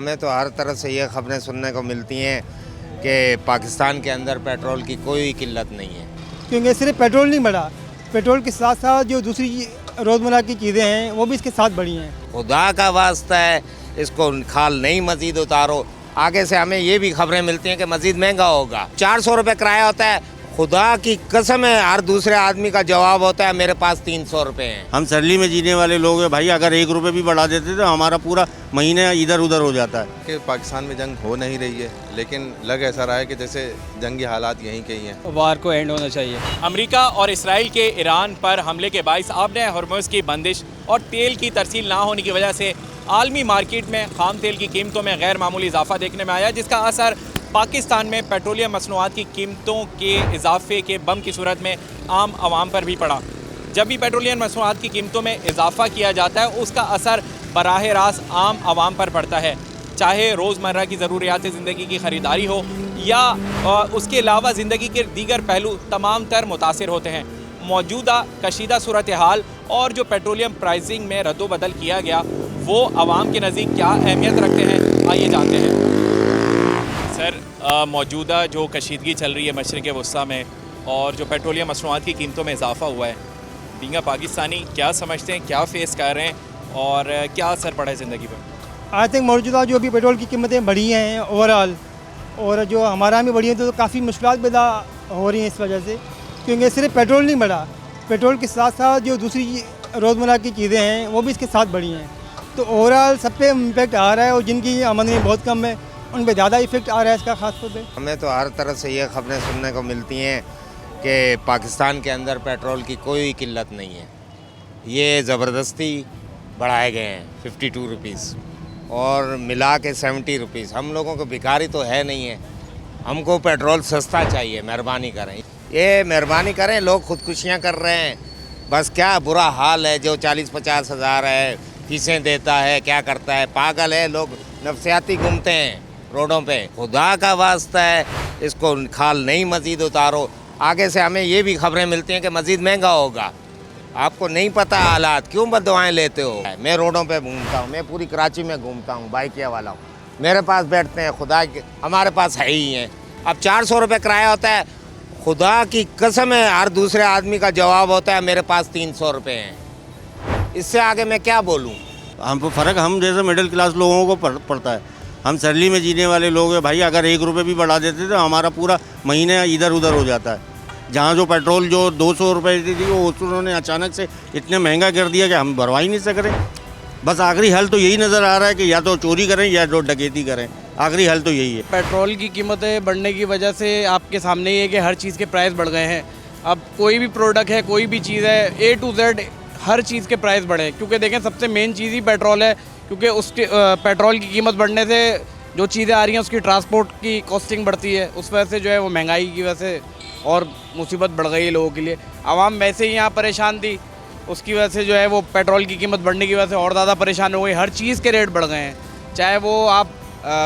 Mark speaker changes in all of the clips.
Speaker 1: हमें तो हर तरह से ये खबरें सुनने को मिलती हैं कि पाकिस्तान के अंदर पेट्रोल की कोई किल्लत नहीं है।
Speaker 2: क्योंकि सिर्फ पेट्रोल नहीं बढ़ा, पेट्रोल के साथ साथ जो दूसरी रोज़मर्रा की चीज़ें हैं वो भी इसके साथ बढ़ी हैं।
Speaker 1: खुदा का वास्ता है, इसको खाल नहीं मज़ीद उतारो। आगे से हमें ये भी खबरें मिलती हैं कि मज़ीद महंगा होगा। 400 रुपये किराया होता है, खुदा की कसम है हर दूसरे आदमी का जवाब होता है मेरे पास 300 रुपये हैं।
Speaker 3: हम सरली में जीने वाले लोग हैं भाई, अगर 1 रुपये भी बढ़ा देते तो हमारा पूरा महीना इधर उधर हो जाता है।
Speaker 4: कि पाकिस्तान में जंग हो नहीं रही है, लेकिन लग ऐसा रहा है कि जैसे जंगी हालात यहीं के ही हैं।
Speaker 5: वार को एंड होना चाहिए।
Speaker 6: अमेरिका और इसराइल के ईरान पर हमले के बायस आपने हॉर्मुज़ की बंदिश और तेल की तरसील ना होने की वजह से आलमी मार्केट में खाम तेल की कीमतों में गैर मामूली इजाफा देखने में आया, जिसका असर पाकिस्तान में पेट्रोलियम मसनूआत की कीमतों के इजाफे के बम की सूरत में आम आवाम पर भी पड़ा। जब भी पेट्रोलियम मसनूआत की कीमतों में इजाफा किया जाता है उसका असर बराह रास्त आम आवाम पर पड़ता है, चाहे रोज़मर्रा की ज़रूरियात ज़िंदगी की ख़रीदारी हो या उसके अलावा ज़िंदगी के दीगर पहलू तमाम तर मुतासिर होते हैं। मौजूदा कशीदा सूरत हाल और जो पेट्रोलियम प्राइसिंग में रद्दोबदल किया गया वो आवाम के नज़दीक क्या अहमियत रखते हैं, आइए जानते हैं। सर, मौजूदा जो कशीदगी चल रही है मशरिक़ वस्ता में और जो पेट्रोलियम मसनूआत की कीमतों में इजाफा हुआ है, बींगा पाकिस्तानी क्या समझते हैं, क्या फेस कर रहे हैं और क्या असर पड़ा है ज़िंदगी पर?
Speaker 2: आई थिंक मौजूदा जो भी पेट्रोल की कीमतें बढ़ी हैं ओवरऑल, और जो हमारा भी बढ़ी हैं तो काफ़ी मुश्किलात पैदा हो रही हैं इस वजह से। क्योंकि सिर्फ पेट्रोल नहीं बढ़ा, पेट्रोल के साथ साथ जो दूसरी रोज़मर्रा की चीज़ें हैं वो भी इसके साथ बढ़ी हैं। तो ओवरऑल सब पे इम्पेक्ट आ रहा है और जिनकी आमदनी बहुत कम है उन पर ज़्यादा इफेक्ट आ रहा है इसका ख़ास तौर पे।
Speaker 1: हमें तो हर तरह से ये खबरें सुनने को मिलती हैं कि पाकिस्तान के अंदर पेट्रोल की कोई किल्लत नहीं है। ये ज़बरदस्ती बढ़ाए गए हैं 52 रुपीज़ और मिला के 70 रुपीज़। हम लोगों को भिखारी तो है नहीं है, हमको पेट्रोल सस्ता चाहिए। मेहरबानी करें, ये मेहरबानी करें। लोग खुदकुशियाँ कर रहे हैं, बस क्या बुरा हाल है। जो 40-50 हज़ार है फीसें देता है, क्या करता है, पागल है। लोग नफसियाती घूमते हैं रोडों पे। खुदा का वास्ता है, इसको खाल नहीं मज़ीद उतारो। आगे से हमें ये भी खबरें मिलती हैं कि मज़ीद महंगा होगा। आपको नहीं पता हालात, क्यों बददुआएं लेते हो? मैं रोडों पे घूमता हूँ, मैं पूरी कराची में घूमता हूँ, बाइकिया वाला हूँ। मेरे पास बैठते हैं, खुदा के हमारे पास है ही हैं। अब 400 रुपये किराया होता है, खुदा की कसम है हर दूसरे आदमी का जवाब होता है मेरे पास 300 रुपये हैं। इससे आगे मैं क्या बोलूँ?
Speaker 3: हम फ़र्क हम जैसे मिडिल क्लास लोगों को पड़ता है। हम सरली में जीने वाले लोग हैं भाई, अगर 1 रुपये भी बढ़ा देते तो हमारा पूरा महीना इधर उधर हो जाता है। जहाँ जो पेट्रोल जो 200 रुपये दी थी वो उन्होंने अचानक से इतने महंगा कर दिया कि हम भरवा ही नहीं सक रहे। बस आखिरी हल तो यही नज़र आ रहा है कि या तो चोरी करें या तो डकैती करें। आखिरी हल तो यही है।
Speaker 5: पेट्रोल की कीमतें बढ़ने की वजह से आपके सामने ही है कि हर चीज़ के प्राइस बढ़ गए हैं। अब कोई भी प्रोडक्ट है, कोई भी चीज़ है, A to Z हर चीज़ के प्राइस बढ़े हैं। क्योंकि देखें सबसे मेन चीज़ ही पेट्रोल है, क्योंकि उसके पेट्रोल की कीमत बढ़ने से जो चीज़ें आ रही हैं उसकी ट्रांसपोर्ट की कॉस्टिंग बढ़ती है, उस वजह से जो है वो महंगाई की वजह से और मुसीबत बढ़ गई है लोगों के लिए। आवाम वैसे ही यहाँ परेशान थी, उसकी वजह से जो है वो पेट्रोल की कीमत बढ़ने की वजह से और ज़्यादा परेशान हो गई। हर चीज़ के रेट बढ़ गए हैं, चाहे वो आप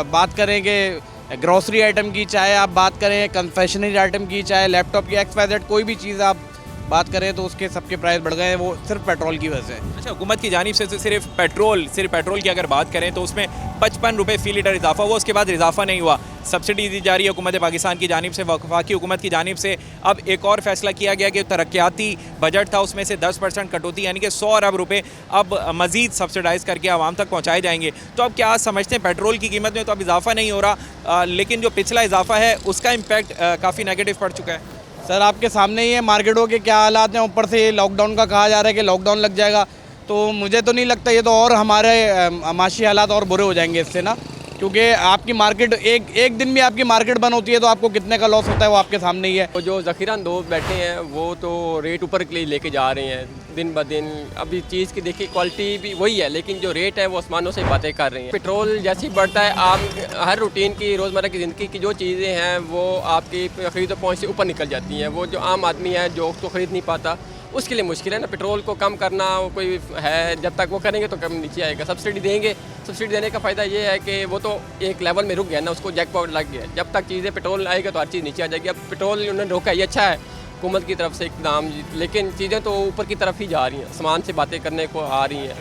Speaker 5: बात करें कि ग्रॉसरी आइटम की, चाहे आप बात करें कन्फेक्शनरी आइटम की, चाहे लैपटॉप की, XYZ कोई भी चीज़ आप बात करें तो उसके सबके प्राइस बढ़ गए हैं, वो सिर्फ पेट्रोल की वजह से।
Speaker 6: अच्छा, हुकूमत की जानिब से सिर्फ पेट्रोल की अगर बात करें तो उसमें 55 रुपये फ़ी लीटर इजाफा हुआ, उसके बाद इजाफा नहीं हुआ। सब्सिडी दी जा रही है हुकूमत पाकिस्तान की जानिब से, वफाकी हुकूमत की जानिब से। अब एक और फैसला किया गया कि तरक्याती बजट था उसमें से 10% कटौती, यानी कि 100 अरब रुपये अब मज़ीद सब्सिडाइज़ करके आवाम तक पहुँचाए जाएंगे। तो अब क्या समझते हैं, पेट्रोल की कीमत में तो अब इजाफा नहीं हो रहा, लेकिन जो पिछला इजाफा है उसका इम्पैक्ट काफ़ी नेगेटिव पड़ चुका है।
Speaker 5: सर आपके सामने ही है मार्केटों के क्या हालात हैं। ऊपर से लॉकडाउन का कहा जा रहा है कि लॉकडाउन लग जाएगा, तो मुझे तो नहीं लगता, ये तो और हमारे माशी हालात और बुरे हो जाएंगे इससे ना। क्योंकि आपकी मार्केट एक दिन भी आपकी मार्केट बंद होती है तो आपको कितने का लॉस होता है वो आपके सामने ही है।
Speaker 7: तो जो ज़ख़ीरांदोज़ बैठे हैं वो तो रेट ऊपर के लिए लेके जा रहे हैं दिन ब दिन। अभी चीज़ की देखिए क्वालिटी भी वही है, लेकिन जो रेट है वो आसमानों से बातें कर रही हैं। पेट्रोल जैसे ही बढ़ता है, आप हर रूटीन की रोज़मर्रा की ज़िंदगी की जो चीज़ें हैं वो आपकी खरीदो पहुँच से ऊपर निकल जाती हैं। वो जो आम आदमी है जो उसको ख़रीद नहीं पाता, उसके लिए मुश्किल है ना। पेट्रोल को कम करना कोई है, जब तक वो करेंगे तो कम नीचे आएगा। सब्सिडी देंगे, सब्सिडी देने का फ़ायदा ये है कि वो तो एक लेवल में रुक गया ना, उसको जैकपॉट लग गया। जब तक चीज़ें पेट्रोल आएगा तो हर चीज़ नीचे आ जाएगी। अब पेट्रोल उन्होंने रोका, ये अच्छा है हुकूमत की तरफ से इकदाम, लेकिन चीज़ें तो ऊपर की तरफ ही जा रही हैं, आसमान से बातें करने को आ रही हैं।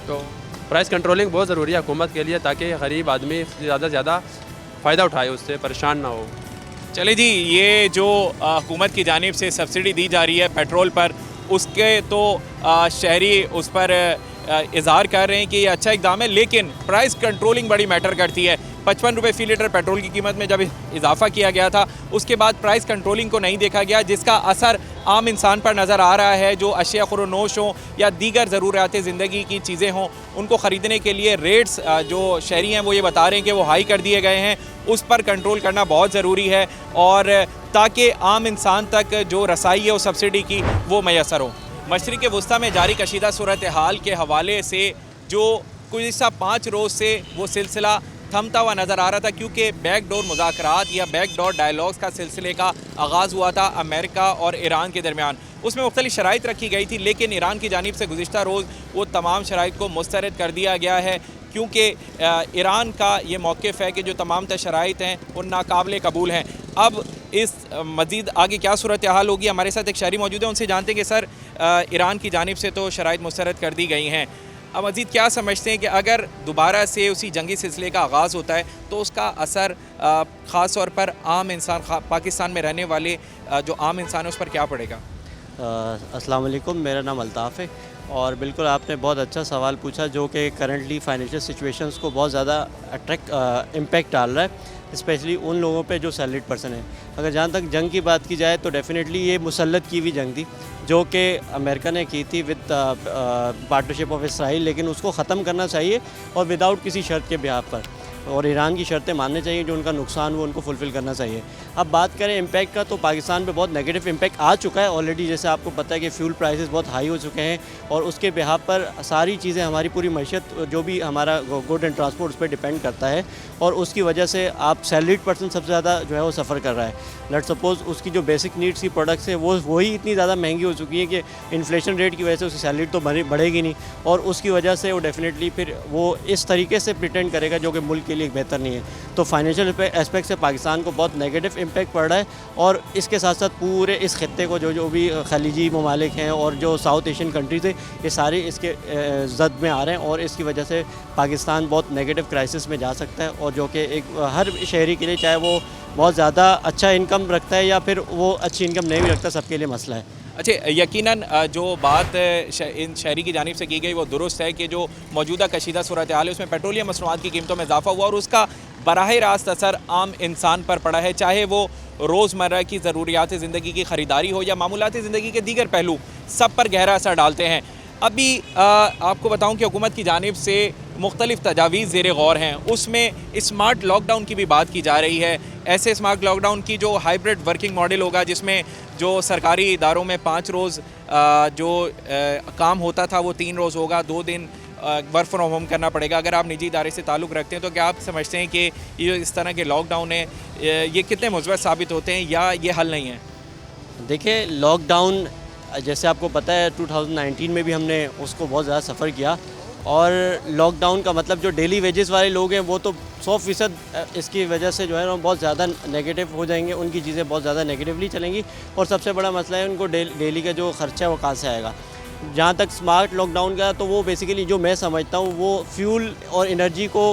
Speaker 7: तो
Speaker 8: प्राइस कंट्रोलिंग बहुत ज़रूरी है हुकूमत के लिए, ताकि गरीब आदमी ज़्यादा से ज़्यादा फ़ायदा उठाए, उससे परेशान ना हो।
Speaker 6: चले जी, ये जो हुकूमत की जानिब से सब्सिडी दी जा रही है पेट्रोल पर, उसके तो शहरी उस पर इजहार कर रहे हैं कि ये अच्छा इकदाम है, लेकिन प्राइस कंट्रोलिंग बड़ी मैटर करती है। 55 रुपये फ़ी लीटर पेट्रोल की कीमत में जब इजाफा किया गया था, उसके बाद प्राइस कंट्रोलिंग को नहीं देखा गया, जिसका असर आम इंसान पर नज़र आ रहा है। जो अशिया खुरोनोश हों या दीगर ज़रूरियात ज़िंदगी की चीज़ें हों, उनको ख़रीदने के लिए रेट्स जो शहरी हैं वो ये बता रहे हैं कि वो हाई कर दिए गए हैं। उस पर कंट्रोल करना बहुत ज़रूरी है, और ताकि आम इंसान तक जो रसाई है उस सब्सिडी की वो मैसर हो। मशरिक़ वस्ता में जारी कशीदा सूरत हाल के हवाले से जो गुज़िश्ता 5 रोज़ से वो सिलसिला थमता हुआ नज़र आ रहा था, क्योंकि बैकडोर मुज़ाकरात या बैकडोर डायलॉग्स का सिलसिले का आगाज़ हुआ था अमेरिका और ईरान के दरमियान। उसमें मुख्तलिफ शराइत रखी गई थी, लेकिन ईरान की जानिब से गुज़िश्ता रोज़ वो तमाम शराइत को मुस्तरद कर दिया गया है, क्योंकि ईरान का ये मौक़िफ़ है कि जो तमाम शराइत हैं वो नाकाबिल कबूल हैं। अब इस मज़ीद आगे क्या सूरत हाल होगी, हमारे साथ एक शहरी मौजूद है, उनसे जानते हैं कि सर ईरान की जानिब से तो शराइत मुस्तरद कर दी गई हैं, अब मज़ीद क्या समझते हैं कि अगर दोबारा से उसी जंगी सिलसिले का आगाज़ होता है तो उसका असर ख़ास तौर पर आम इंसान, पाकिस्तान में रहने वाले जो आम इंसान है उस पर क्या पड़ेगा?
Speaker 9: अस्सलाम वालेकुम, मेरा नाम अल्ताफ़ है, और बिल्कुल आपने बहुत अच्छा सवाल पूछा जो कि करंटली फाइनेंशियल सिचुएशंस को बहुत ज़्यादा इम्पेक्ट डाल रहा है, स्पेशली उन लोगों पे जो सैलरीड पर्सन है। अगर जहाँ तक जंग की बात की जाए तो डेफिनेटली ये मुसल्लत की हुई जंग थी जो कि अमेरिका ने की थी विद पार्टनरशिप ऑफ इसराइल, लेकिन उसको ख़त्म करना चाहिए और विदाउट किसी शर्त के बिहाफ पर, और ईरान की शर्तें माननी चाहिए, जो उनका नुकसान वो उनको फुलफ़िल करना चाहिए। अब बात करें इम्पैक्ट का, तो पाकिस्तान पे बहुत नेगेटिव इम्पैक्ट आ चुका है ऑलरेडी। जैसे आपको पता है कि फ्यूल प्राइसेस बहुत हाई हो चुके हैं, और उसके बिहाफ पर सारी चीज़ें, हमारी पूरी मैशत जो भी हमारा गुड एंड ट्रांसपोर्ट उस पर डिपेंड करता है, और उसकी वजह से आप सैलरीड पर्सन सबसे ज़्यादा जो है वो सफ़र कर रहा है। लेट सपोज़ उसकी जो बेसिक नीड्स की प्रोडक्ट्स है वही इतनी ज़्यादा महंगी हो चुकी है कि इन्फ्लेशन रेट की वजह से उसकी सैलरी तो बढ़ेगी नहीं, और उसकी वजह से वो डेफिनेटली फिर वो इस तरीके से प्रिटेंड करेगा जो कि मुल्क के लिए बेहतर नहीं है। तो फाइनेंशियल एस्पेक्ट से पाकिस्तान को बहुत नेगेटिव इम्पैक्ट पड़ रहा है, और इसके साथ साथ पूरे इस खत्ते को जो भी खलीजी ममालिक हैं और जो साउथ एशियन कंट्रीज़ है, ये सारे इसके जद में आ रहे हैं, और इसकी वजह से पाकिस्तान बहुत नेगेटिव क्राइसिस में जा सकता है, और जो कि एक हर शहरी के लिए, चाहे वो बहुत ज़्यादा अच्छा इनकम रखता है या फिर वो अच्छी इनकम नहीं भी रखता, सबके लिए मसला है।
Speaker 6: अच्छा, यकीनन जो बात इन शहरी की जानिब से की गई वो दुरुस्त है कि जो मौजूदा कशीदा सूरत हाल है उसमें पेट्रोलियम मसनूआत की कीमतों में इजाफा हुआ, और उसका बराह रास्त असर आम इंसान पर पड़ा है, चाहे वो रोज़मर्रा की ज़रूरियात ज़िंदगी की ख़रीदारी हो या मामूलाती ज़िंदगी के दीगर पहलू, सब पर गहरा असर डालते हैं। अभी आपको बताऊं कि हुकूमत की जानिब से मुख्तलिफ़ तजावीज़ ज़ेर गौर हैं, उसमें स्मार्ट लॉकडाउन की भी बात की जा रही है। ऐसे स्मार्ट लॉकडाउन की जो हाइब्रिड वर्किंग मॉडल होगा, जिसमें जो सरकारी इदारों में 5 रोज़ काम होता था वो 3 रोज़ होगा, 2 दिन वर्क फ्रॉम होम करना पड़ेगा। अगर आप निजी इदारे से ताल्लुक़ रखते हैं तो क्या आप समझते हैं कि ये इस तरह के लॉकडाउन है ये कितने मुस्बत साबित होते हैं या ये हल नहीं है?
Speaker 9: देखिए, लॉकडाउन जैसे आपको पता है 2019 में भी हमने उसको बहुत ज़्यादा सफ़र किया, और लॉकडाउन का मतलब जो डेली वेजेस वाले लोग हैं वो तो 100% इसकी वजह से जो है ना बहुत ज़्यादा नेगेटिव हो जाएंगे, उनकी चीज़ें बहुत ज़्यादा नेगेटिवली चलेंगी, और सबसे बड़ा मसला है उनको डेली का जो ख़र्चा है वो कहाँ से आएगा। जहाँ तक स्मार्ट लॉकडाउन का, तो वो बेसिकली जो मैं समझता हूँ वो फ्यूल और एनर्जी को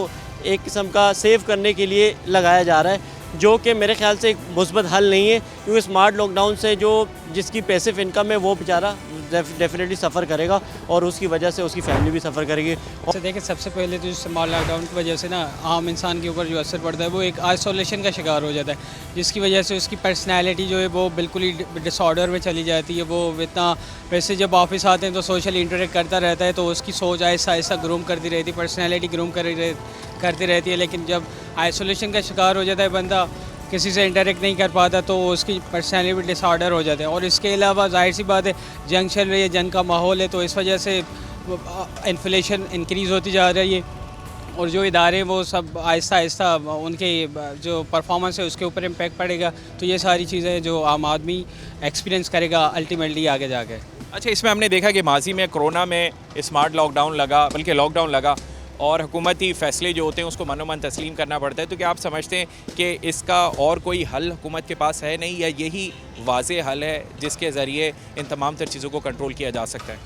Speaker 9: एक किस्म का सेव करने के लिए लगाया जा रहा है, जो कि मेरे ख्याल से एक मुस्बत हल नहीं है, क्योंकि स्मार्ट लॉकडाउन से जो जिसकी पैसिव इनकम है वो बेचारा डेफिनेटली सफ़र करेगा, और उसकी वजह से उसकी फैमिली भी सफ़र करेगी।
Speaker 5: और देखिए, सबसे पहले तो स्मार्ट लॉकडाउन की वजह से ना आम इंसान के ऊपर जो असर पड़ता है वो एक आइसोलेशन का शिकार हो जाता है, जिसकी वजह से उसकी पर्सनैलिटी जो है वो बिल्कुल ही डिसऑर्डर में चली जाती है। वो इतना, वैसे जब ऑफिस आते हैं तो सोशली इंटरेक्ट करता रहता है, तो उसकी सोच आहिस्ता आहिस्ता ग्रूम करती रहती है, पर्सनैलिटी ग्रूम करती रहती है, लेकिन जब आइसोलेशन का शिकार हो जाता है बंदा, किसी से इंटरेक्ट नहीं कर पाता, तो उसकी पर्सनैलिटी डिसऑर्डर हो जाता है। और इसके अलावा जाहिर सी बात है, जंग चल रही है, जंग का माहौल है, तो इस वजह से इन्फ्लेशन इंक्रीज़ होती जा रही है, और जो इदारे वो सब आहिस्ता आहिस्ता उनके जो परफॉर्मेंस है उसके ऊपर इम्पैक्ट पड़ेगा। तो ये सारी चीज़ें जो आम आदमी एक्सपीरियंस करेगा अल्टीमेटली आगे जाके।
Speaker 6: अच्छा, इसमें हमने देखा कि माजी में कोरोना में स्मार्ट लॉकडाउन लगा, बल्कि लॉकडाउन लगा, और हुकूमती फ़ैसले जो होते हैं उसको मनोमन तस्लीम करना पड़ता है। तो क्या आप समझते हैं कि इसका और कोई हल हुकूमत के पास है नहीं, या यही वाज़े हल है जिसके ज़रिए इन तमाम तर चीज़ों को कंट्रोल किया जा सकता है?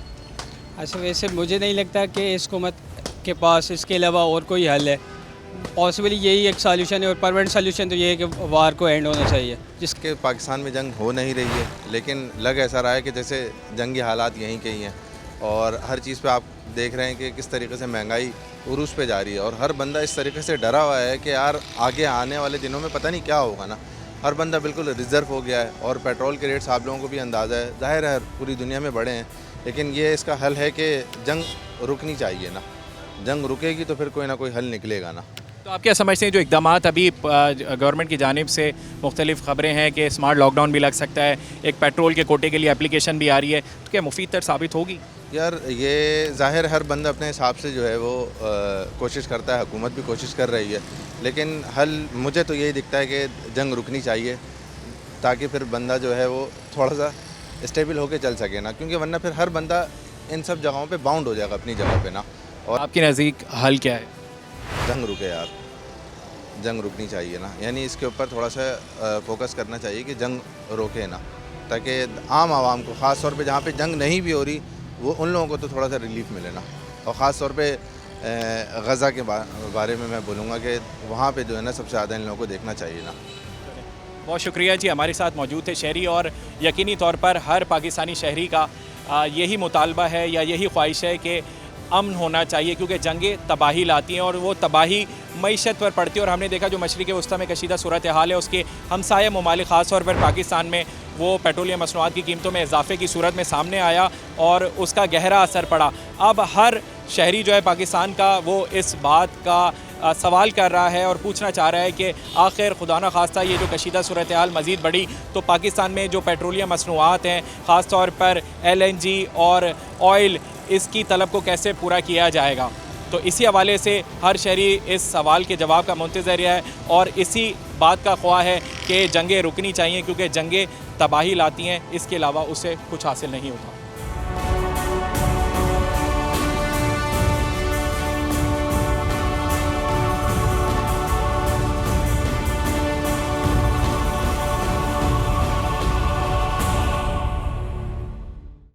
Speaker 5: अच्छा, वैसे मुझे नहीं लगता कि इस हुकूमत के पास इसके अलावा और कोई हल है? पॉसिबली यही एक सॉल्यूशन है, और परमानेंट सॉल्यूशन तो ये है कि वार को एंड होना चाहिए।
Speaker 4: जिसके पाकिस्तान में जंग हो नहीं रही है, लेकिन लग ऐसा रहा है कि जैसे जंगी हालात यहीं के ही हैं। और हर चीज़ पे आप देख रहे हैं कि किस तरीके से महंगाई उरूज पे जा रही है, और हर बंदा इस तरीके से डरा हुआ है कि यार आगे आने वाले दिनों में पता नहीं क्या होगा ना। हर बंदा बिल्कुल रिज़र्व हो गया है, और पेट्रोल के रेट्स आप लोगों को भी अंदाज़ा है, ज़ाहिर है पूरी दुनिया में बढ़े हैं। लेकिन ये इसका हल है कि जंग रुकनी चाहिए ना, जंग रुकेगी तो फिर कोई ना कोई हल निकलेगा ना।
Speaker 6: तो आप क्या समझते हैं जो इकदाम अभी गवर्नमेंट की जानिब से मुख्तलिफ खबरें हैं कि स्मार्ट लॉकडाउन भी लग सकता है, एक पेट्रोल के कोटे के लिए एप्लीकेशन भी आ रही है, तो क्या मुफीद तर साबित होगी?
Speaker 4: यार ये ज़ाहिर हर बंदा अपने हिसाब से जो है वो कोशिश करता है, हुकूमत भी कोशिश कर रही है, लेकिन हल मुझे तो यही दिखता है कि जंग रुकनी चाहिए, ताकि फिर बंदा जो है वो थोड़ा सा स्टेबल होकर चल सके ना, क्योंकि वरना फिर हर बंदा इन सब जगहों पे बाउंड हो जाएगा अपनी जगह पे ना। और
Speaker 6: आपके नज़दीक हल क्या है?
Speaker 4: जंग रुके यार, जंग रुकनी चाहिए ना, यानी इसके ऊपर थोड़ा सा फोकस करना चाहिए कि जंग रोके ना, ताकि आम आवाम को, ख़ास तौर पे जहाँ पे जंग नहीं भी हो रही, वो उन लोगों को तो थोड़ा सा रिलीफ मिले ना। और ख़ास तौर पे गज़ा के बारे में मैं बोलूँगा कि वहाँ पे जो है ना सबसे ज़्यादा इन लोगों को देखना चाहिए ना।
Speaker 6: बहुत शुक्रिया जी, हमारे साथ मौजूद थे शहरी, और यकीनी तौर पर हर पाकिस्तानी शहरी का यही मुतालबा है या यही ख्वाहिश है कि अमन होना चाहिए, क्योंकि जंगें तबाही लाती हैं और वो तबाही मईशत पर पड़ती है। और हमने देखा जो मशरिक़ वस्ती में कशीदा सूरत हाल है, उसके हमसाया ममालिक ख़ास तौर पर पाकिस्तान में वो पेट्रोलियम मसनूआत की कीमतों में इजाफे की सूरत में सामने आया और उसका गहरा असर पड़ा। अब हर शहरी जो है पाकिस्तान का वो इस बात का सवाल कर रहा है और पूछना चाह रहा है कि आखिर खुदा न खास्ता ये जो कशीदा सूरत हाल मज़ीद बढ़ी तो पाकिस्तान में जो पेट्रोलियम मसनूआत हैं, ख़ास तौर पर LNG और ऑयल, इसकी तलब को कैसे पूरा किया जाएगा। तो इसी हवाले से हर शहरी इस सवाल के जवाब का मुंतज़र है और इसी बात का ख्वाह है कि जंगें रुकनी चाहिए, क्योंकि जंगें तबाही लाती हैं, इसके अलावा उससे कुछ हासिल नहीं होता।